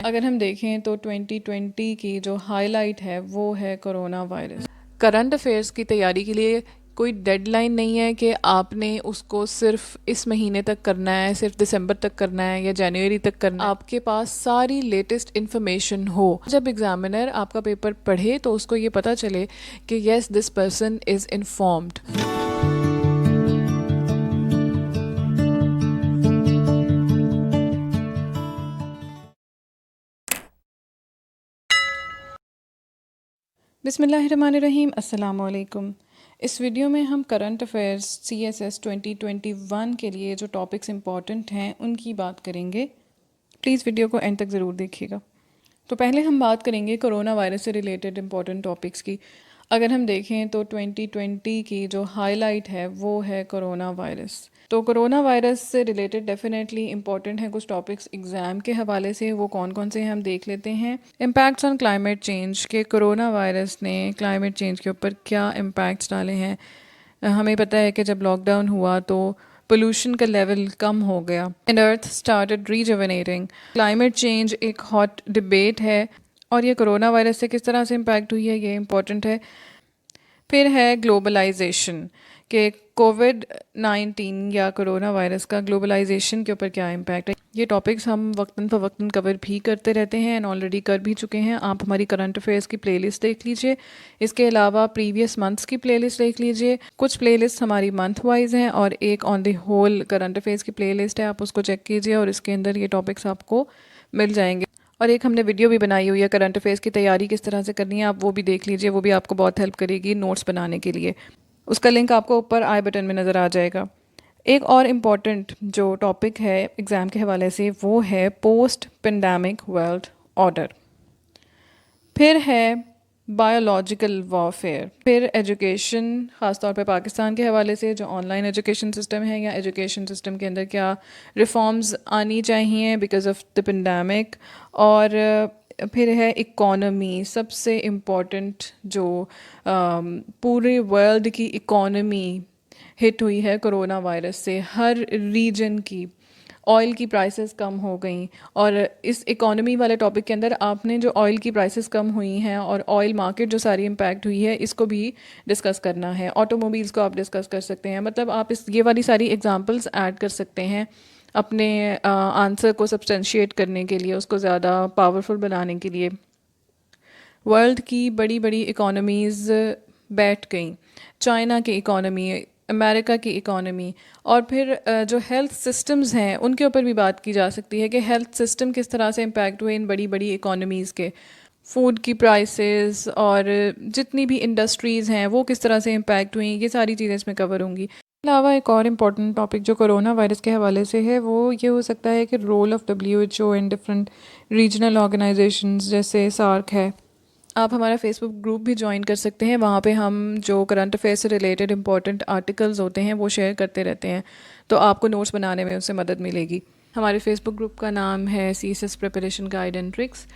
अगर हम देखें तो 2020 की जो हाईलाइट है वो है कोरोना वायरस। करंट अफेयर्स की तैयारी के लिए कोई डेडलाइन नहीं है कि आपने उसको सिर्फ इस महीने तक करना है, सिर्फ दिसंबर तक करना है या जनवरी तक करना है। आपके पास सारी लेटेस्ट इन्फॉर्मेशन हो। जब एग्जामिनर आपका पेपर पढ़े तो उसको ये पता चले कि yes this person is informed. बिस्मिल्लाहिर्रहमानिर्रहीम, अस्सलाम वालेकुम। इस वीडियो में हम करंट अफेयर्स CSS 2021 के लिए जो टॉपिक्स इम्पॉर्टेंट हैं उनकी बात करेंगे। प्लीज़ वीडियो को एंड तक ज़रूर देखिएगा। तो पहले हम बात करेंगे कोरोना वायरस से रिलेटेड इम्पॉर्टेंट टॉपिक्स की। अगर हम देखें तो 2020 की जो हाईलाइट है वो है कोरोना वायरस। तो कोरोना वायरस से रिलेटेड डेफिनेटली इंपॉर्टेंट है कुछ टॉपिक्स एग्ज़ाम के हवाले से, वो कौन कौन से हैं हम देख लेते हैं। इम्पैक्ट्स ऑन क्लाइमेट चेंज के कोरोना वायरस ने क्लाइमेट चेंज के ऊपर क्या इम्पैक्ट्स डाले हैं। हमें पता है कि जब लॉकडाउन हुआ तो पोल्यूशन का लेवल कम हो गया and earth started rejuvenating. Climate change एक हॉट डिबेट है और ये कोरोना वायरस से किस तरह से इम्पैक्ट हुई है ये इम्पॉर्टेंट है। फिर है ग्लोबलाइजेशन के कोविड-19 या कोरोना वायरस का ग्लोबलाइजेशन के ऊपर क्या इम्पैक्ट है। ये टॉपिक्स हम वक्तन फ़वक्तन कवर भी करते रहते हैं एंड ऑलरेडी कर भी चुके हैं। आप हमारी करंट अफेयर्स की प्लेलिस्ट देख लीजिए। इसके अलावा प्रीवियस मंथ्स की प्लेलिस्ट देख लीजिए। कुछ प्लेलिस्ट हमारी मंथ वाइज हैं और एक on the whole current affairs की प्लेलिस्ट है, आप उसको चेक कीजिए और इसके अंदर ये टॉपिक्स आपको मिल जाएंगे। और एक हमने वीडियो भी बनाई हुई है करंट अफेयर्स की तैयारी किस तरह से करनी है, आप वो भी देख लीजिए, वो भी आपको बहुत हेल्प करेगी नोट्स बनाने के लिए। उसका लिंक आपको ऊपर आई बटन में नज़र आ जाएगा। एक और इम्पॉर्टेंट जो टॉपिक है एग्ज़ाम के हवाले से वो है पोस्ट पेंडेमिक वर्ल्ड ऑर्डर। फिर है बायोलॉजिकल वॉरफेयर। फिर एजुकेशन, ख़ासतौर पे पाकिस्तान के हवाले से जो ऑनलाइन एजुकेशन सिस्टम है या एजुकेशन सिस्टम के अंदर क्या रिफॉर्म्स आनी चाहिए बिकॉज ऑफ द पेंडेमिक। और फिर है इकॉनमी, सबसे इम्पॉर्टेंट जो पूरे वर्ल्ड की इकॉनमी हिट हुई है कोरोना वायरस से। हर रीजन की ऑयल की प्राइसेस कम हो गई और इस इकॉनमी वाले टॉपिक के अंदर आपने जो ऑयल की प्राइसेस कम हुई हैं और ऑयल मार्केट जो सारी इम्पैक्ट हुई है इसको भी डिस्कस करना है। ऑटोमोबाइल्स को आप डिस्कस कर सकते हैं, मतलब आप इस ये वाली सारी एग्जांपल्स ऐड कर सकते हैं अपने आंसर को सब्सटेंशिएट करने के लिए, उसको ज़्यादा पावरफुल बनाने के लिए। वर्ल्ड की बड़ी बड़ी इकॉनमीज़ बैठ गई, चाइना की इकॉनमी, अमेरिका की इकॉनमी। और फिर जो हेल्थ सिस्टम्स हैं उनके ऊपर भी बात की जा सकती है कि हेल्थ सिस्टम किस तरह से इम्पैक्ट हुए इन बड़ी बड़ी इकॉनमीज़ के। फूड की प्राइसेस और जितनी भी इंडस्ट्रीज़ हैं वो किस तरह से इम्पैक्ट हुई, ये सारी चीज़ें इसमें कवर होंगी। अलावा एक और इम्पॉर्टेंट टॉपिक जो कोरोना वायरस के हवाले से है वो ये हो सकता है कि role of WHO in different regional organizations जैसे सार्क है। आप हमारा फेसबुक ग्रुप भी ज्वाइन कर सकते हैं, वहाँ पे हम जो करंट अफेयर से रिलेटेड इंपॉर्टेंट आर्टिकल्स होते हैं वो शेयर करते रहते हैं, तो आपको नोट्स बनाने में उससे मदद मिलेगी। हमारे फेसबुक ग्रुप का नाम है CSS preparation guide and tricks.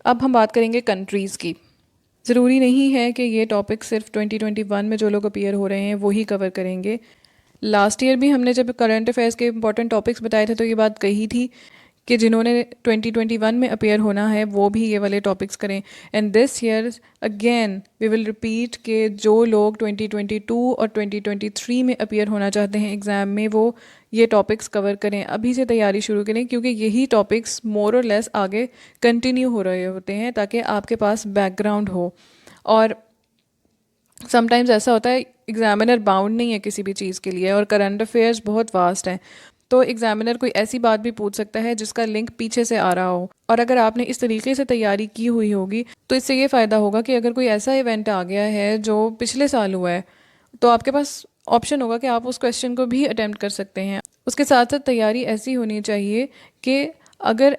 अब हम बात करेंगे कंट्रीज़ की। ज़रूरी नहीं है कि ये टॉपिक सिर्फ 2021 में जो लोग अपीयर हो रहे हैं वही कवर करेंगे। लास्ट ईयर भी हमने जब करंट अफेयर्स के इंपॉर्टेंट टॉपिक्स बताए थे तो ये बात कही थी कि जिन्होंने 2021 में अपीयर होना है वो भी ये वाले टॉपिक्स करें। And this year again we will repeat कि जो लोग 2022 और 2023 में अपीयर होना चाहते हैं एग्ज़ाम में वो ये टॉपिक्स कवर करें, अभी से तैयारी शुरू करें, क्योंकि यही टॉपिक्स मोर और लेस आगे कंटिन्यू हो रहे होते हैं ताकि आपके पास बैकग्राउंड हो। और समटाइम्स ऐसा होता है एग्जामिनर बाउंड नहीं है किसी भी चीज़ के लिए और करंट अफेयर्स बहुत वास्ट हैं, तो एग्जामिनर कोई ऐसी बात भी पूछ सकता है जिसका लिंक पीछे से आ रहा हो। और अगर आपने इस तरीके से तैयारी की हुई होगी तो इससे ये फ़ायदा होगा कि अगर कोई ऐसा इवेंट आ गया है जो पिछले साल हुआ है तो आपके पास ऑप्शन होगा कि आप उस क्वेश्चन को भी अटेम्प्ट कर सकते हैं। उसके साथ साथ तैयारी ऐसी होनी चाहिए कि अगर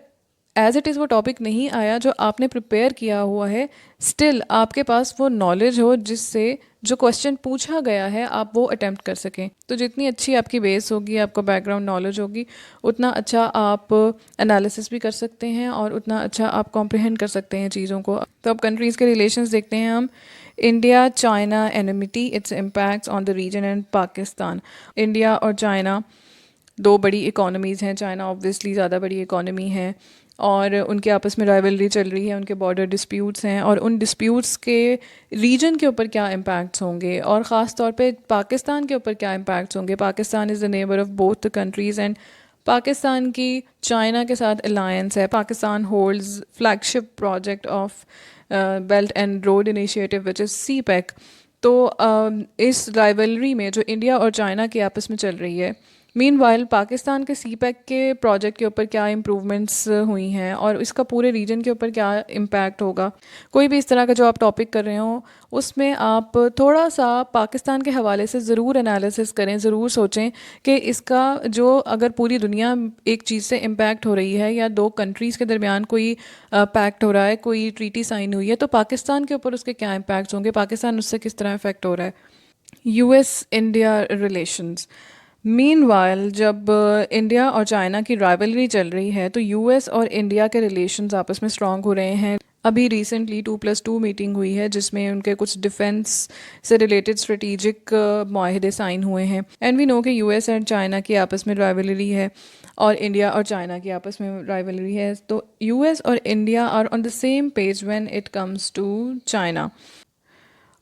एज इट इज़ वो टॉपिक नहीं आया जो आपने प्रिपेयर किया हुआ है, स्टिल आपके पास वो नॉलेज हो जिससे जो क्वेश्चन पूछा गया है आप वो अटेम्प्ट कर सकें। तो जितनी अच्छी आपकी बेस होगी, आपको बैकग्राउंड नॉलेज होगी, उतना अच्छा आप एनालिसिस भी कर सकते हैं और उतना अच्छा आप कॉम्प्रिहेंड कर सकते हैं चीज़ों को। तो अब कंट्रीज़ के रिलेशंस देखते हैं हम। India China enmity, its impacts on the region and Pakistan. India और चाइना दो बड़ी इकोनॉमीज़ हैं। चाइना ऑब्वियसली ज़्यादा बड़ी इकोनॉमी है और उनके आपस में राइवलरी चल रही है, उनके बॉर्डर डिस्प्यूट्स हैं, और उन डिस्प्यूट्स के रीजन के ऊपर क्या इम्पैक्ट्स होंगे, और ख़ास तौर पे पाकिस्तान के ऊपर क्या इम्पैक्ट्स होंगे। Pakistan is the neighbour of both the countries, and Pakistan की चाइना के साथ अलायंस है। Pakistan holds flagship project of belt and road initiative which is CPEC। तो इस राइवलरी में जो इंडिया और चाइना की आपस में चल रही है, मीनवाइल पाकिस्तान के CPEC के प्रोजेक्ट के ऊपर क्या इम्प्रूवमेंट्स हुई हैं और इसका पूरे रीजन के ऊपर क्या इम्पैक्ट होगा। कोई भी इस तरह का जो आप टॉपिक कर रहे हो उसमें आप थोड़ा सा पाकिस्तान के हवाले से ज़रूर एनालिसिस करें, ज़रूर सोचें कि इसका जो अगर पूरी दुनिया एक चीज़ से इम्पैक्ट हो रही है या दो कंट्रीज़ के दरमियान कोई पैक्ट हो रहा है, कोई ट्रीटी साइन हुई है, तो पाकिस्तान के ऊपर उसके क्या इम्पैक्ट्स होंगे, पाकिस्तान उससे किस तरह इफ़ेक्ट हो रहा है। US इंडिया रिलेशंस, मीनवाइल जब इंडिया और चाइना की राइवलरी चल रही है तो US और इंडिया के रिलेशंस आपस में स्ट्रॉन्ग हो रहे हैं। अभी रिसेंटली 2+2 मीटिंग हुई है जिसमें उनके कुछ डिफेंस से रिलेटेड स्ट्रेटिजिक माहदे साइन हुए हैं। एंड वी नो कि US एंड चाइना की आपस में राइवलरी है और इंडिया और चाइना की आपस में राइवलरी है। तो US और India are on the same page when it comes to China.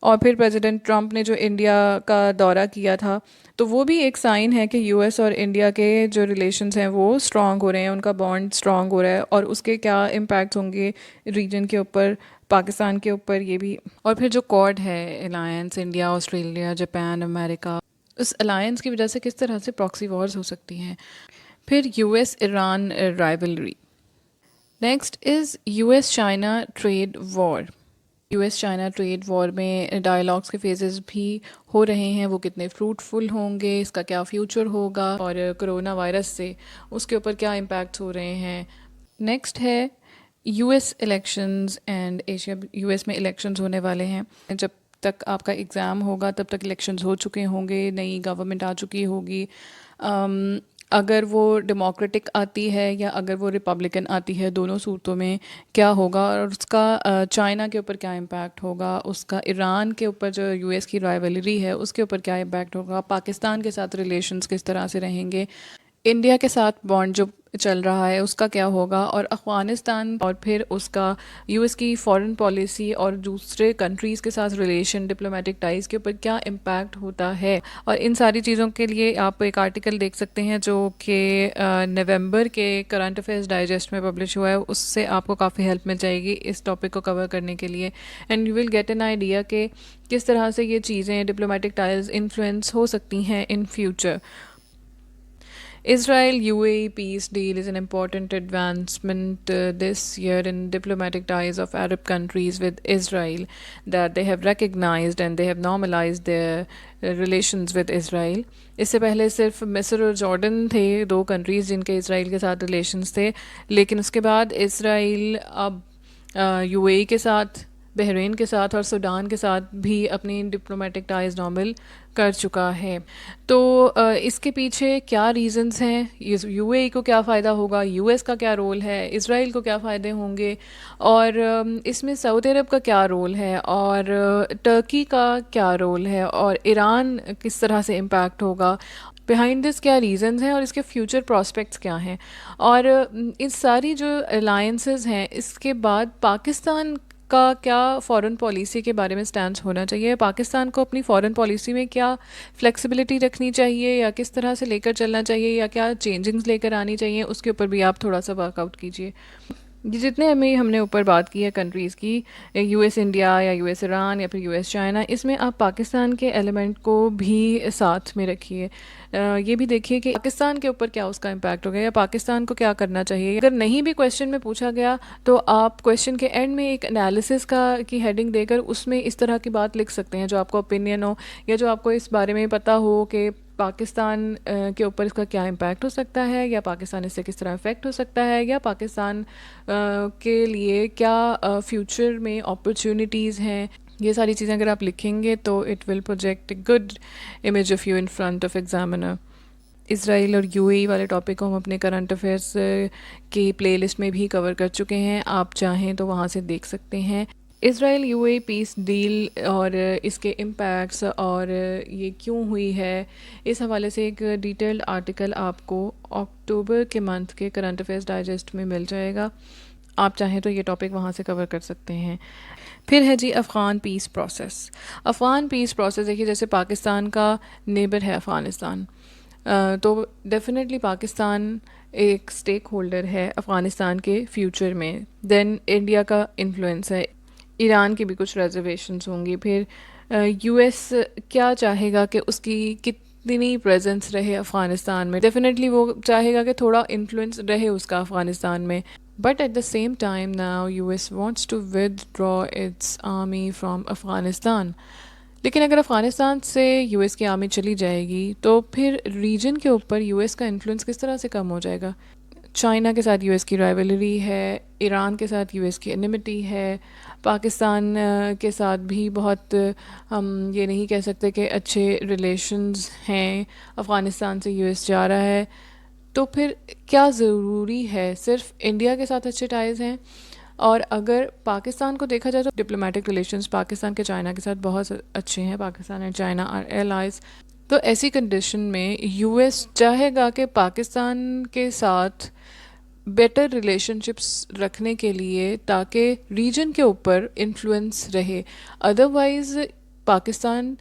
और फिर प्रेसिडेंट ट्रंप ने जो इंडिया का दौरा किया था, तो वो भी एक साइन है कि US और इंडिया के जो रिलेशंस हैं वो स्ट्रॉन्ग हो रहे हैं, उनका बॉन्ड स्ट्रॉन्ग हो रहा है, और उसके क्या इम्पैक्ट्स होंगे रीजन के ऊपर, पाकिस्तान के ऊपर, ये भी। और फिर जो क्वाड है alliance, India, Australia, Japan, America, उस अलायंस की वजह से किस तरह से प्रॉक्सी वॉर्स हो सकती हैं। फिर US Iran rivalry. Next is US China trade war. US China trade war में डायलॉग्स के फेजेस भी हो रहे हैं, वो कितने फ्रूटफुल होंगे, इसका क्या फ्यूचर होगा, और कोरोना वायरस से उसके ऊपर क्या इम्पैक्ट्स हो रहे हैं। नेक्स्ट है US elections and Asia. US में इलेक्शंस होने वाले हैं, जब तक आपका एग्ज़ाम होगा तब तक इलेक्शंस हो चुके होंगे, नई गवर्नमेंट आ चुकी होगी। अगर वो डेमोक्रेटिक आती है या अगर वो रिपब्लिकन आती है, दोनों सूरतों में क्या होगा, और उसका चाइना के ऊपर क्या इम्पैक्ट होगा, उसका ईरान के ऊपर जो US की राइवलरी है उसके ऊपर क्या इम्पैक्ट होगा, पाकिस्तान के साथ रिलेशंस किस तरह से रहेंगे, इंडिया के साथ बॉन्ड जो चल रहा है उसका क्या होगा, और अफ़गानिस्तान और फिर उसका US की फॉरेन पॉलिसी और दूसरे कंट्रीज़ के साथ रिलेशन, डिप्लोमेटिक टाइज़ के ऊपर क्या इम्पैक्ट होता है। और इन सारी चीज़ों के लिए आप एक आर्टिकल देख सकते हैं जो कि नवंबर के करंट अफेयर्स डाइजेस्ट में पब्लिश हुआ है, उससे आपको काफ़ी हेल्प मिल जाएगी इस टॉपिक को कवर करने के लिए। And you will get an idea कि किस तरह से ये चीज़ें, डिप्लोमेटिक टाइज़ इन्फ्लुएंस हो सकती हैं in future. Israel UAE peace deal is an important advancement this year in diplomatic ties of Arab countries with Israel, that they have recognized and they have normalized their relations with Israel. इससे पहले सिर्फ मिस्र और Jordan थे दो countries जिनके Israel के साथ रिलेशंस थे, लेकिन उसके बाद इसराइल अब UAE के साथ, बहरीन के साथ और सूडान के साथ भी अपनी डिप्लोमेटिक टाइज़ नॉर्मल कर चुका है। तो इसके पीछे क्या रीज़न्स हैं, UAE को क्या फ़ायदा होगा, US का क्या रोल है, इसराइल को क्या फ़ायदे होंगे, और इसमें सऊदी अरब का क्या रोल है, और टर्की का क्या रोल है, और ईरान किस तरह से इम्पैक्ट होगा, बिहाइंड दिस क्या रीज़न्स हैं, और इसके फ्यूचर प्रॉस्पेक्ट्स क्या हैं। और इस सारी जो अलायंसेस हैं, इसके बाद पाकिस्तान का क्या फ़ॉरेन पॉलिसी के बारे में स्टैंड होना चाहिए, पाकिस्तान को अपनी फ़ॉरेन पॉलिसी में क्या फ्लेक्सिबिलिटी रखनी चाहिए या किस तरह से लेकर चलना चाहिए, या क्या चेंजिंग्स लेकर आनी चाहिए, उसके ऊपर भी आप थोड़ा सा वर्कआउट कीजिए। ये जितने हमने ऊपर बात की है कंट्रीज़ की, US इंडिया या US ईरान या फिर US चाइना, इसमें आप पाकिस्तान के एलिमेंट को भी साथ में रखिए। ये भी देखिए कि पाकिस्तान के ऊपर क्या उसका इम्पैक्ट हो गया या पाकिस्तान को क्या करना चाहिए। अगर नहीं भी क्वेश्चन में पूछा गया तो आप क्वेश्चन के एंड में एक एनालिसिस का की हेडिंग देकर उसमें इस तरह की बात लिख सकते हैं जो आपको ओपिनियन हो या जो आपको इस बारे में पता हो कि पाकिस्तान के ऊपर इसका क्या इम्पैक्ट हो सकता है, या पाकिस्तान इससे किस तरह इफ़ेक्ट हो सकता है, या पाकिस्तान के लिए क्या फ्यूचर में अपॉर्चुनिटीज़ हैं। ये सारी चीज़ें अगर आप लिखेंगे तो it will project a good image of you in front of examiner. Israel और UAE वाले टॉपिक को हम अपने करंट अफेयर्स की प्लेलिस्ट में भी कवर कर चुके हैं, आप चाहें तो वहाँ से देख सकते हैं। इसराइल यूएई पीस डील और इसके इम्पैक्ट्स और ये क्यों हुई है, इस हवाले से एक डिटेल्ड आर्टिकल आपको अक्टूबर के मंथ के करंट अफेयर्स डाइजेस्ट में मिल जाएगा। आप चाहें तो ये टॉपिक वहाँ से कवर कर सकते हैं। फिर है जी Afghan peace process. Afghan peace process देखिए, जैसे पाकिस्तान का नेबर है अफ़गानिस्तान, तो डेफिनेटली पाकिस्तान एक स्टेक होल्डर है अफ़गानिस्तान के फ्यूचर में। देन इंडिया का इन्फ्लुएंस है, ईरान की भी कुछ रिजर्वेशंस होंगी। फिर यूएस क्या चाहेगा कि उसकी कितनी प्रेजेंस रहे अफ़गानिस्तान में। डेफिनेटली वो चाहेगा कि थोड़ा इन्फ्लुएंस रहे उसका अफ़गानिस्तान में। But at the same time now US wants to withdraw its army from Afghanistan. लेकिन अगर अफ़गानिस्तान से यूएस की आर्मी चली जाएगी तो फिर रीजन के ऊपर यूएस का इन्फ्लुएंस किस तरह से कम हो जाएगा। चाइना के साथ यूएस की राइवलरी है, ईरान के साथ यूएस की एनिमिटी है, पाकिस्तान के साथ भी बहुत हम ये नहीं कह सकते कि अच्छे रिलेशंस हैं, अफ़गानिस्तान से यूएस जा रहा है। तो फिर क्या ज़रूरी है सिर्फ इंडिया के साथ अच्छे टाइज़ हैं? और अगर पाकिस्तान को देखा जाए तो डिप्लोमेटिक रिलेशंस पाकिस्तान के चाइना के साथ बहुत अच्छे हैं। Pakistan and China are allies. तो ऐसी कंडीशन में यूएस चाहेगा कि पाकिस्तान के साथ बेटर रिलेशनशिप्स रखने के लिए, ताकि रीजन के ऊपर इन्फ्लुएंस रहे। Otherwise Pakistan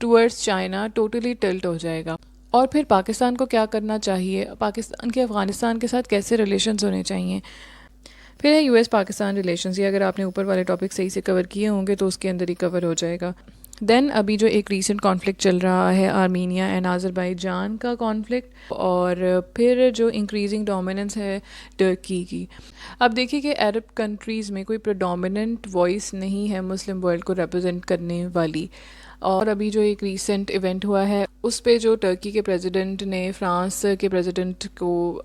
towards China totally tilt हो जाएगा। और फिर पाकिस्तान को क्या करना चाहिए, पाकिस्तान के अफ़गानिस्तान के साथ कैसे रिलेशंस होने चाहिए। फिर है यूएस पाकिस्तान रिलेशंस। ये अगर आपने ऊपर वाले टॉपिक सही से कवर किए होंगे तो उसके अंदर ही कवर हो जाएगा। देन अभी जो एक रीसेंट कॉन्फ्लिक्ट चल रहा है आर्मीनिया एंड आज़रबाईजान का कॉन्फ्लिक्ट, और फिर जो इंक्रीजिंग डोमिनेंस है टर्की की। अब देखिए कि अरब कंट्रीज़ में कोई प्रेडोमिनेंट वॉइस नहीं है मुस्लिम वर्ल्ड को रिप्रेजेंट करने वाली। और अभी जो एक रीसेंट इवेंट हुआ है उस पे जो टर्की के प्रेसिडेंट ने फ्रांस के प्रेसिडेंट को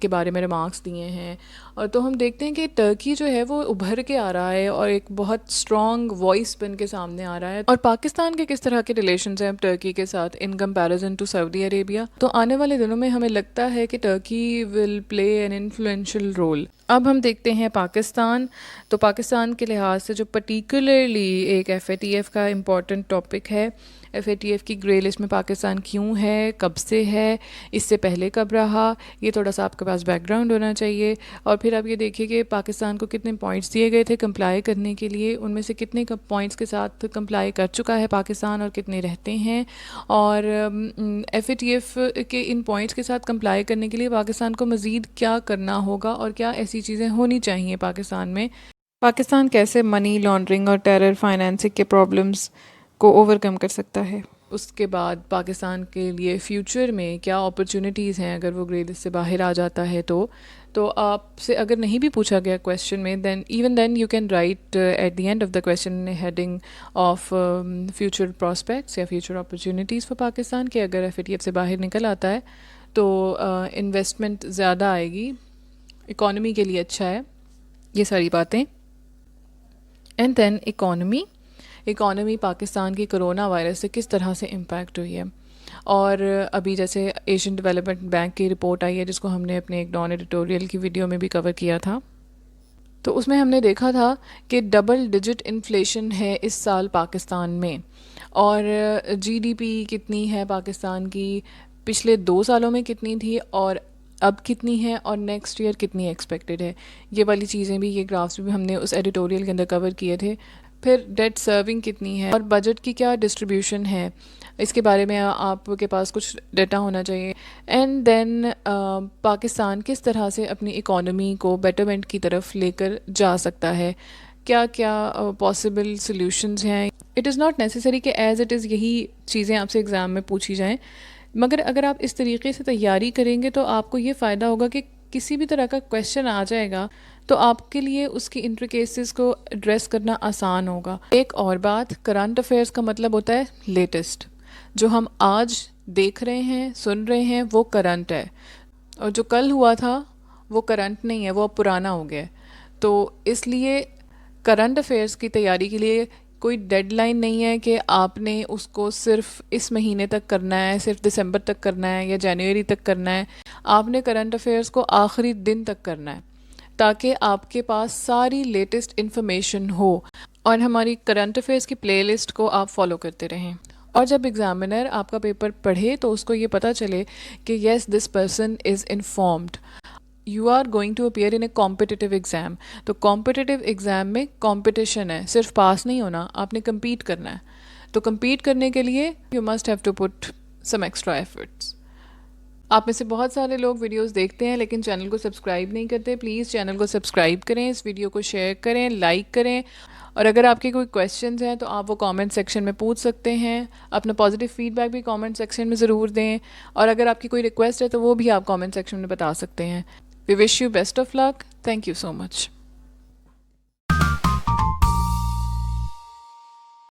के बारे में रिमार्क्स दिए हैं। और तो हम देखते हैं कि टर्की जो है वो उभर के आ रहा है और एक बहुत स्ट्रॉन्ग वॉइस बन के सामने आ रहा है। और पाकिस्तान के किस तरह के रिलेशंस हैं अब टर्की के साथ in comparison to Saudi Arabia. तो आने वाले दिनों में हमें लगता है कि Turkey will play an influential role. अब हम देखते हैं पाकिस्तान। तो पाकिस्तान के लिहाज से जो पर्टिकुलरली एक एफएटीएफ का इम्पॉर्टेंट टॉपिक है, एफएटीएफ की ग्रे लिस्ट में पाकिस्तान क्यों है, कब से है, इससे पहले कब रहा, ये थोड़ा सा आपके पास बैकग्राउंड होना चाहिए। और फिर आप ये देखिए कि पाकिस्तान को कितने पॉइंट्स दिए गए थे कंप्लाई करने के लिए, उनमें से कितने पॉइंट्स के साथ कंप्लाई कर चुका है पाकिस्तान और कितने रहते हैं। और एफएटीएफ के इन पॉइंट्स के साथ कंप्लाई करने के लिए पाकिस्तान को मज़ीद क्या करना होगा और क्या ऐसी चीज़ें होनी चाहिए पाकिस्तान में। पाकिस्तान कैसे मनी लॉन्ड्रिंग और टेरर फाइनेंसिंग के प्रॉब्लम्स को ओवरकम कर सकता है। उसके बाद पाकिस्तान के लिए फ़्यूचर में क्या अपॉर्चुनिटीज़ हैं अगर वो ग्रे लिस्ट से बाहर आ जाता है। तो आपसे अगर नहीं भी पूछा गया क्वेश्चन में, then you can write at the end of the question heading of future prospects या फ्यूचर अपॉर्चुनिटीज़ फॉर पाकिस्तान के अगर एफएटीएफ से बाहर निकल आता है तो इन्वेस्टमेंट ज़्यादा आएगी, इकॉनमी के लिए अच्छा है, ये सारी बातें। एंड देन इकॉनमी पाकिस्तान की कोरोना वायरस से किस तरह से इम्पैक्ट हुई है। और अभी जैसे एशियन डेवलपमेंट बैंक की रिपोर्ट आई है जिसको हमने अपने एक नॉन एडिटोरियल की वीडियो में भी कवर किया था, तो उसमें हमने देखा था कि डबल डिजिट इन्फ्लेशन है इस साल पाकिस्तान में। और जीडीपी कितनी है पाकिस्तान की, पिछले 2 सालों में कितनी थी और अब कितनी है, और नेक्स्ट ईयर कितनी एक्सपेक्टेड है। ये वाली चीज़ें भी, ये ग्राफ्स भी हमने उस एडिटोरियल के अंदर कवर किए थे। फिर डेट सर्विंग कितनी है और बजट की क्या डिस्ट्रीब्यूशन है, इसके बारे में आपके पास कुछ डेटा होना चाहिए। एंड देन पाकिस्तान किस तरह से अपनी इकॉनमी को बेटरमेंट की तरफ लेकर जा सकता है, क्या क्या पॉसिबल सॉल्यूशंस हैं। इट इज़ नॉट नेसेसरी कि एज़ इट इज़ यही चीज़ें आपसे एग्ज़ाम में पूछी जाएँ, मगर अगर आप इस तरीके से तैयारी करेंगे तो आपको ये फ़ायदा होगा कि किसी भी तरह का क्वेश्चन आ जाएगा तो आपके लिए उसकी इंट्रिकेसीज को एड्रेस करना आसान होगा। एक और बात, करंट अफेयर्स का मतलब होता है लेटेस्ट। जो हम आज देख रहे हैं, सुन रहे हैं, वो करंट है, और जो कल हुआ था वो करंट नहीं है, वो अब पुराना हो गया है। तो इसलिए करंट अफेयर्स की तैयारी के लिए कोई डेडलाइन नहीं है कि आपने उसको सिर्फ इस महीने तक करना है, सिर्फ दिसंबर तक करना है या जनवरी तक करना है। आपने करंट अफेयर्स को आखिरी दिन तक करना है ताकि आपके पास सारी लेटेस्ट इन्फॉर्मेशन हो। और हमारी करंट अफेयर्स की प्लेलिस्ट को आप फॉलो करते रहें। और जब एग्ज़ामिनर आपका पेपर पढ़े तो उसको ये पता चले कि yes this person is informed. You are going to appear in a competitive exam. तो कॉम्पिटिटिव एग्ज़ाम में कॉम्पिटिशन है, सिर्फ पास नहीं होना, आपने कम्पीट करना है। तो कम्पीट करने के लिए you must have to put some extra efforts. आप में से बहुत सारे लोग वीडियोस देखते हैं लेकिन चैनल को सब्सक्राइब नहीं करते। प्लीज़ चैनल को सब्सक्राइब करें, इस वीडियो को शेयर करें, लाइक करें। और अगर आपके कोई क्वेश्चंस हैं तो आप वो कमेंट सेक्शन में पूछ सकते हैं। अपना पॉजिटिव फीडबैक भी कमेंट सेक्शन में ज़रूर दें। और अगर आपकी कोई रिक्वेस्ट है तो वो भी आप कमेंट सेक्शन में बता सकते हैं। We wish you best of luck. Thank you so much.